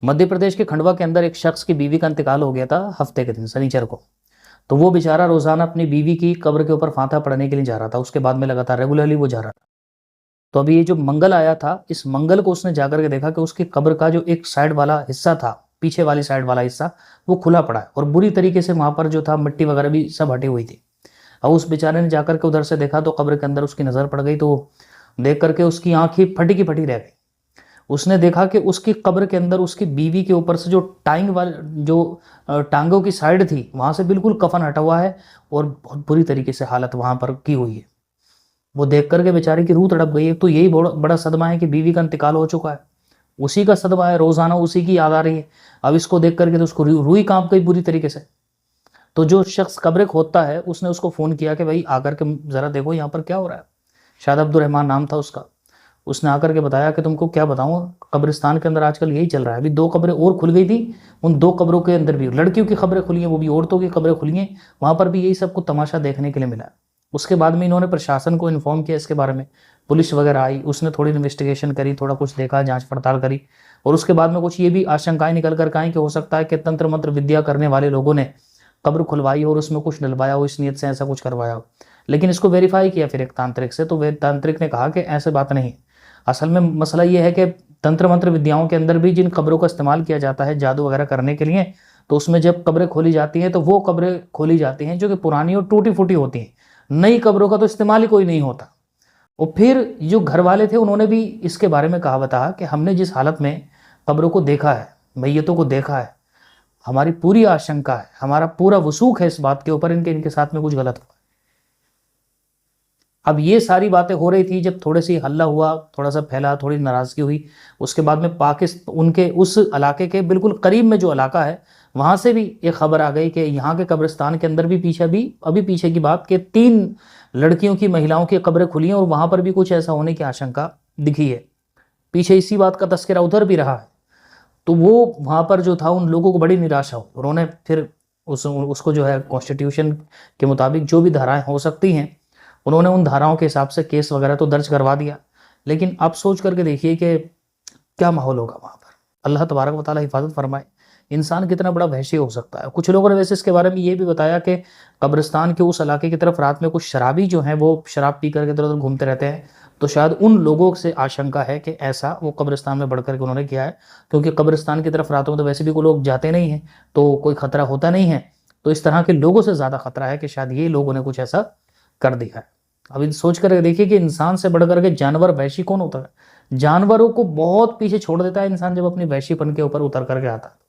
मध्य प्रदेश के खंडवा के अंदर एक शख्स की बीवी का इंतकाल हो गया था हफ्ते के दिन शनिचर को। तो वो बेचारा रोजाना अपनी बीवी की कब्र के ऊपर फांता पड़ने के लिए जा रहा था। उसके बाद में लगातार रेगुलरली वो जा रहा था। तो अभी ये जो मंगल आया था, इस मंगल को उसने जाकर के देखा कि उसकी कब्र का जो एक साइड वाला हिस्सा था, पीछे वाली साइड वाला हिस्सा, वो खुला पड़ा है और बुरी तरीके से वहां पर जो था मिट्टी वगैरह भी सब हटी हुई थी। अब उस बेचारे ने जाकर के उधर से देखा तो कब्र के अंदर उसकी नजर पड़ गई। तो देख करके उसकी आंख ही फटी की फटी रह गई। उसने देखा कि उसकी कब्र के अंदर उसकी बीवी के ऊपर से जो टांग वाले जो टांगों की साइड थी, वहां से बिल्कुल कफन हटा हुआ है और बहुत बुरी तरीके से हालत वहां पर की हुई है। वो देख करके बेचारे की रूह तड़प गई। एक तो यही बड़ा सदमा है कि बीवी का इंतकाल हो चुका है, उसी का सदमा है, रोजाना उसी की याद आ रही है। अब इसको देख करके तो उसको रूह ही कांप गई बुरी तरीके से। तो जो शख्स कब्र खोदता है उसने उसको फोन किया कि भाई आकर के जरा देखो यहाँ पर क्या हो रहा है। शायद अब्दुल रहमान नाम था उसका। उसने आकर के बताया कि तुमको क्या बताऊं, कब्रिस्तान के अंदर आजकल यही चल रहा है। अभी 2 कब्रें और खुल गई थी, उन 2 कब्रों के अंदर भी लड़कियों की खबरें खुली हैं, वो भी औरतों की खबरें खुली हैं, वहां पर भी यही सब कुछ तमाशा देखने के लिए मिला। उसके बाद में इन्होंने प्रशासन को इन्फॉर्म किया इसके बारे में। पुलिस वगैरह आई, उसने थोड़ी इन्वेस्टिगेशन करी, थोड़ा कुछ देखा, जांच पड़ताल करी। और उसके बाद में कुछ ये भी आशंकाएं निकल कर आई कि हो सकता है कि तंत्र मंत्र विद्या करने वाले लोगों ने कब्र खुलवाई और उसमें कुछ डलवाया हो, इस नीयत से ऐसा कुछ करवाया हो। लेकिन इसको वेरीफाई किया फिर एक तांत्रिक से, तो वे तांत्रिक ने कहा कि ऐसे बात नहीं। असल में मसला ये है कि तंत्र मंत्र विद्याओं के अंदर भी जिन कब्रों का इस्तेमाल किया जाता है जादू वगैरह करने के लिए, तो उसमें जब कब्रें खोली जाती हैं तो वो कब्रें खोली जाती हैं जो कि पुरानी और टूटी फूटी होती हैं। नई कब्रों का तो इस्तेमाल ही कोई नहीं होता। और फिर जो घर वाले थे उन्होंने भी इसके बारे में कहा बता कि हमने जिस हालत में कब्रों को देखा है, मैयतों को देखा है, हमारी पूरी आशंका है, हमारा पूरा वसूख है इस बात के ऊपर इनके इनके साथ में कुछ गलत हुआ। अब ये सारी बातें हो रही थी जब थोड़े सी हल्ला हुआ, थोड़ा सा फैला, थोड़ी नाराजगी हुई। उसके बाद में पाकिस्तान उनके उस इलाके के बिल्कुल करीब में जो इलाका है वहां से भी एक खबर आ गई कि यहाँ के कब्रिस्तान के अंदर भी अभी पीछे की बात कि 3 लड़कियों की, महिलाओं की कब्रें खुली हैं और वहां पर भी कुछ ऐसा होने की आशंका दिखी है। पीछे इसी बात का तस्करा उधर भी रहा है। तो वो वहां पर जो था उन लोगों को बड़ी निराशा हो। उन्होंने फिर उसको जो है कॉन्स्टिट्यूशन के मुताबिक जो भी धाराएं हो सकती हैं, उन्होंने उन धाराओं के हिसाब से केस वगैरह तो दर्ज करवा दिया। लेकिन अब सोच करके देखिए कि क्या माहौल होगा वहां पर। अल्लाह तबारक व तआला हिफाजत फरमाए। इंसान कितना बड़ा वहशी हो सकता है। कुछ लोगों ने वैसे इसके बारे में ये भी बताया कि कब्रिस्तान के उस इलाके की तरफ रात में कुछ शराबी जो हैं वो शराब पी करके इधर उधर घूमते रहते हैं। तो शायद उन लोगों से आशंका है कि ऐसा वो कब्रिस्तान में बढ़ करके उन्होंने किया है, क्योंकि कब्रिस्तान की तरफ रातों में तो वैसे भी कोई लोग जाते नहीं हैं, तो कोई खतरा होता नहीं है। तो इस तरह के लोगों से ज्यादा खतरा है कि शायद ये लोगों ने कुछ ऐसा कर दिया है। अभी सोच कर देखिए कि इंसान से बढ़कर के जानवर वहशी कौन होता है। जानवरों को बहुत पीछे छोड़ देता है इंसान जब अपनी वहशीपन के ऊपर उतर करके आता है।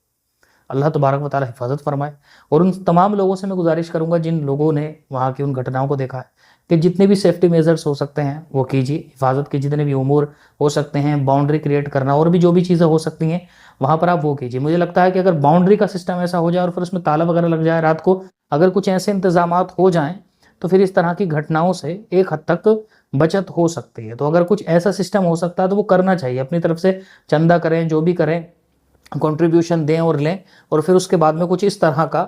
अल्लाह तबारक व तआला हिफाजत फरमाए। और उन तमाम लोगों से मैं गुजारिश करूंगा जिन लोगों ने वहाँ की उन घटनाओं को देखा है कि जितने भी सेफ्टी मेजर्स हो सकते हैं वो कीजिए। हिफाजत के जितने भी उमूर हो सकते हैं, बाउंड्री क्रिएट करना और भी जो भी चीज़ें हो सकती हैं वहाँ पर आप वो कीजिए। मुझे लगता है कि अगर बाउंड्री का सिस्टम ऐसा हो जाए और फिर उसमें ताला वगैरह लग जाए रात को, अगर कुछ ऐसे इंतजाम हो जाएं तो फिर इस तरह की घटनाओं से एक हद तक बचत हो सकती है। तो अगर कुछ ऐसा सिस्टम हो सकता है तो वो करना चाहिए। अपनी तरफ से चंदा करें, जो भी करें, कंट्रीब्यूशन दें और लें, और फिर उसके बाद में कुछ इस तरह का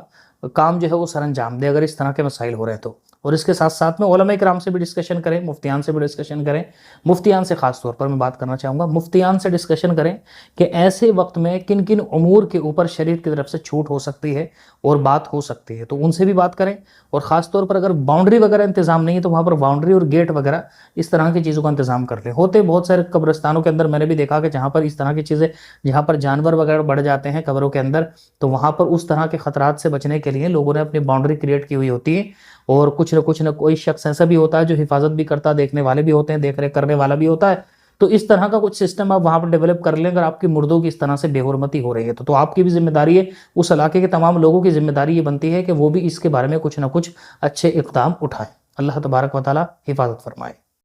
काम जो है वो सरंजाम दें अगर इस तरह के मसाइल हो रहे हैं तो। और इसके साथ साथ में उलमा इकराम से भी डिस्कशन करें, मुफ्तियान से भी डिस्कशन करें। मुफ्तियान से खास तौर पर मैं बात करना चाहूँगा, मुफ्तियान से डिस्कशन करें कि ऐसे वक्त में किन किन उमूर के ऊपर शरीयत की तरफ से छूट हो सकती है और बात हो सकती है, तो उनसे भी बात करें। और ख़ास तौर पर अगर बाउंड्री वगैरह इंतजाम नहीं है तो वहाँ पर बाउंड्री और गेट वगैरह इस तरह की चीज़ों का इंतजाम कर लें। होते बहुत सारे कब्रिस्तानों के अंदर मैंने भी देखा कि जहाँ पर इस तरह की चीज़ें, जहाँ पर जानवर वगैरह बढ़ जाते हैं कब्रों के अंदर, तो वहाँ पर उस तरह के खतरात से बचने के लिए लोगों ने अपनी बाउंड्री क्रिएट की हुई होती है। और कुछ न कोई शख्स ऐसा भी होता है जो हिफाजत भी करता है, देखने वाले भी होते हैं, देख रेख करने वाला भी होता है। तो इस तरह का कुछ सिस्टम आप वहां पर डेवलप कर लें। अगर आपकी मुर्दों की इस तरह से बेहुरमती हो रही है तो आपकी भी जिम्मेदारी है, उस इलाके के तमाम लोगों की जिम्मेदारी ये बनती है कि वो भी इसके बारे में कुछ ना कुछ अच्छे इक़दाम उठाएं। अल्लाह तबारक व तआला हिफाजत फरमाए।